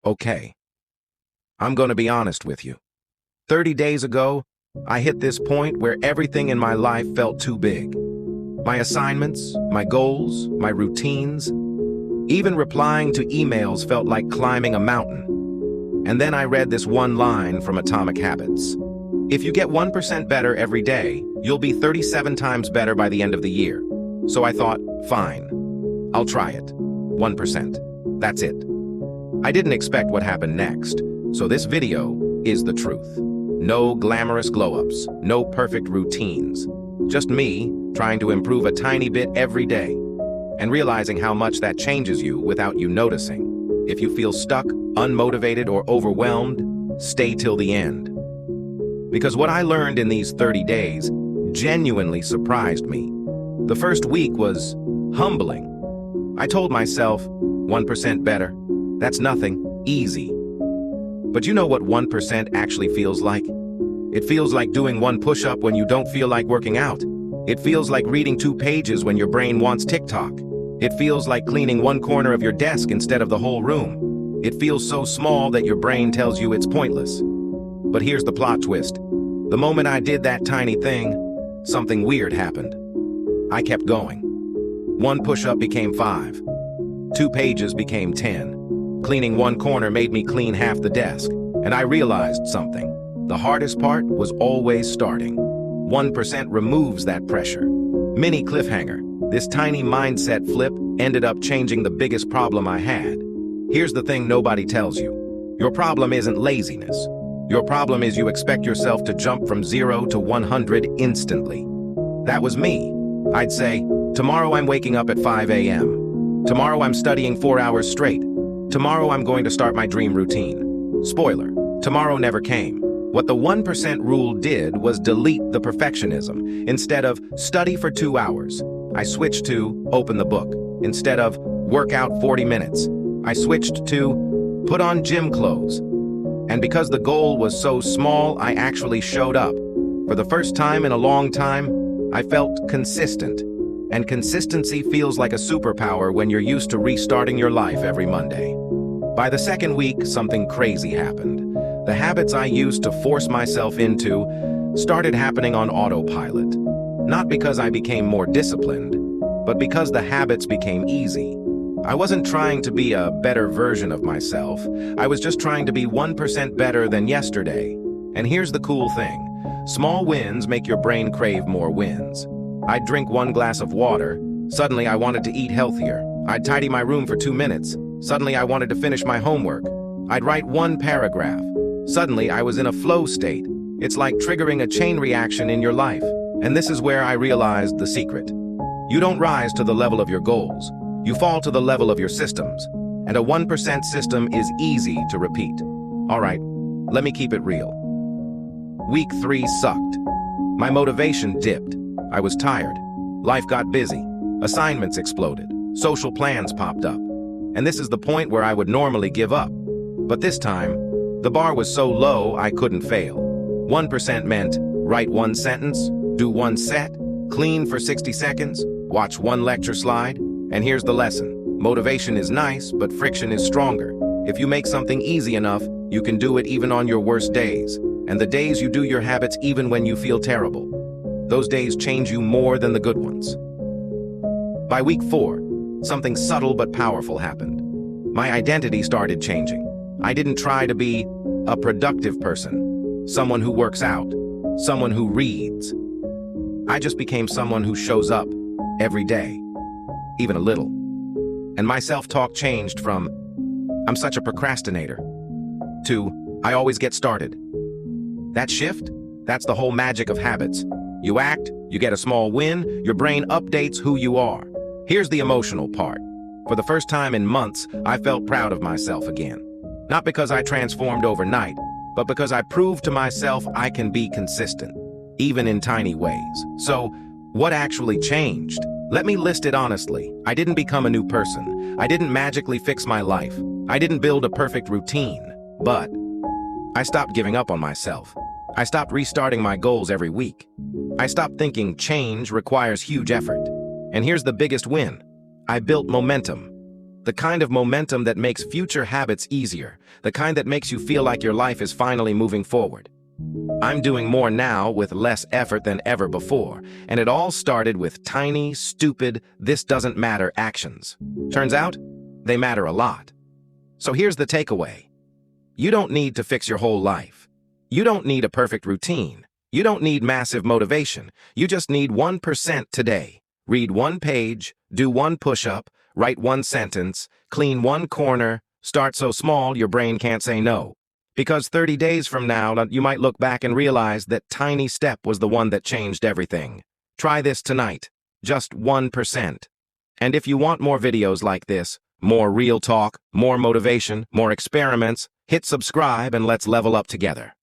Okay, I'm gonna be honest with you. 30 days ago, I hit this point where everything in my life felt too big. My assignments, my goals, my routines, even replying to emails felt like climbing a mountain. And then I read this one line from Atomic Habits. If you get 1% better every day, you'll be 37 times better by the end of the year. So I thought, fine, I'll try it. 1%. That's it. I didn't expect what happened next, so this video is the truth. No glamorous glow-ups, no perfect routines. Just me trying to improve a tiny bit every day and realizing how much that changes you without you noticing. If you feel stuck, unmotivated, or overwhelmed, stay till the end. Because what I learned in these 30 days genuinely surprised me. The first week was humbling. I told myself, 1% better. That's nothing, easy. But you know what 1% actually feels like? It feels like doing one push-up when you don't feel like working out. It feels like reading 2 pages when your brain wants TikTok. It feels like cleaning one corner of your desk instead of the whole room. It feels so small that your brain tells you it's pointless. But here's the plot twist. The moment I did that tiny thing, something weird happened. I kept going. 1 push-up became 5. 2 pages became 10. Cleaning one corner made me clean half the desk, and I realized something. The hardest part was always starting. 1% removes that pressure. Mini cliffhanger. This tiny mindset flip ended up changing the biggest problem I had. Here's the thing nobody tells you. Your problem isn't laziness. Your problem is you expect yourself to jump from 0 to 100 instantly. That was me. I'd say, tomorrow I'm waking up at 5 a.m. Tomorrow I'm studying 4 hours straight. Tomorrow I'm going to start my dream routine. Spoiler, tomorrow never came. What the 1% rule did was delete the perfectionism. Instead of study for 2 hours, I switched to open the book. Instead of work out 40 minutes, I switched to put on gym clothes. And because the goal was so small, I actually showed up. For the first time in a long time, I felt consistent. And consistency feels like a superpower when you're used to restarting your life every Monday. By the second week, something crazy happened. The habits I used to force myself into started happening on autopilot. Not because I became more disciplined, but because the habits became easy. I wasn't trying to be a better version of myself. I was just trying to be 1% better than yesterday. And here's the cool thing. Small wins make your brain crave more wins. I'd drink 1 glass of water. Suddenly I wanted to eat healthier. I'd tidy my room for 2 minutes. Suddenly I wanted to finish my homework. I'd write 1 paragraph. Suddenly I was in a flow state. It's like triggering a chain reaction in your life. And this is where I realized the secret. You don't rise to the level of your goals. You fall to the level of your systems. And a 1% system is easy to repeat. All right, let me keep it real. Week 3 sucked. My motivation dipped. I was tired. Life got busy. Assignments exploded. Social plans popped up. And this is the point where I would normally give up. But this time, the bar was so low I couldn't fail. 1% meant write 1 sentence, do 1 set, clean for 60 seconds, watch 1 lecture slide. And here's the lesson. Motivation is nice, but friction is stronger. If you make something easy enough, you can do it even on your worst days. And the days you do your habits even when you feel terrible. Those days change you more than the good ones. By week 4, something subtle but powerful happened. My identity started changing. I didn't try to be a productive person, someone who works out, someone who reads. I just became someone who shows up every day, even a little. And my self-talk changed from, I'm such a procrastinator, to, I always get started. That shift, that's the whole magic of habits. You act, you get a small win, your brain updates who you are. Here's the emotional part. For the first time in months, I felt proud of myself again. Not because I transformed overnight, but because I proved to myself I can be consistent, even in tiny ways. So, what actually changed? Let me list it honestly. I didn't become a new person. I didn't magically fix my life. I didn't build a perfect routine. But I stopped giving up on myself. I stopped restarting my goals every week. I stopped thinking change requires huge effort. And here's the biggest win. I built momentum. The kind of momentum that makes future habits easier, the kind that makes you feel like your life is finally moving forward. I'm doing more now with less effort than ever before, and it all started with tiny, stupid, this doesn't matter actions. Turns out, they matter a lot. So here's the takeaway. You don't need to fix your whole life. You don't need a perfect routine. You don't need massive motivation. You just need 1% today. Read one page, do one push-up, write one sentence, clean one corner, start so small your brain can't say no. Because 30 days from now, you might look back and realize that tiny step was the one that changed everything. Try this tonight. Just 1%. And if you want more videos like this, more real talk, more motivation, more experiments, hit subscribe and let's level up together.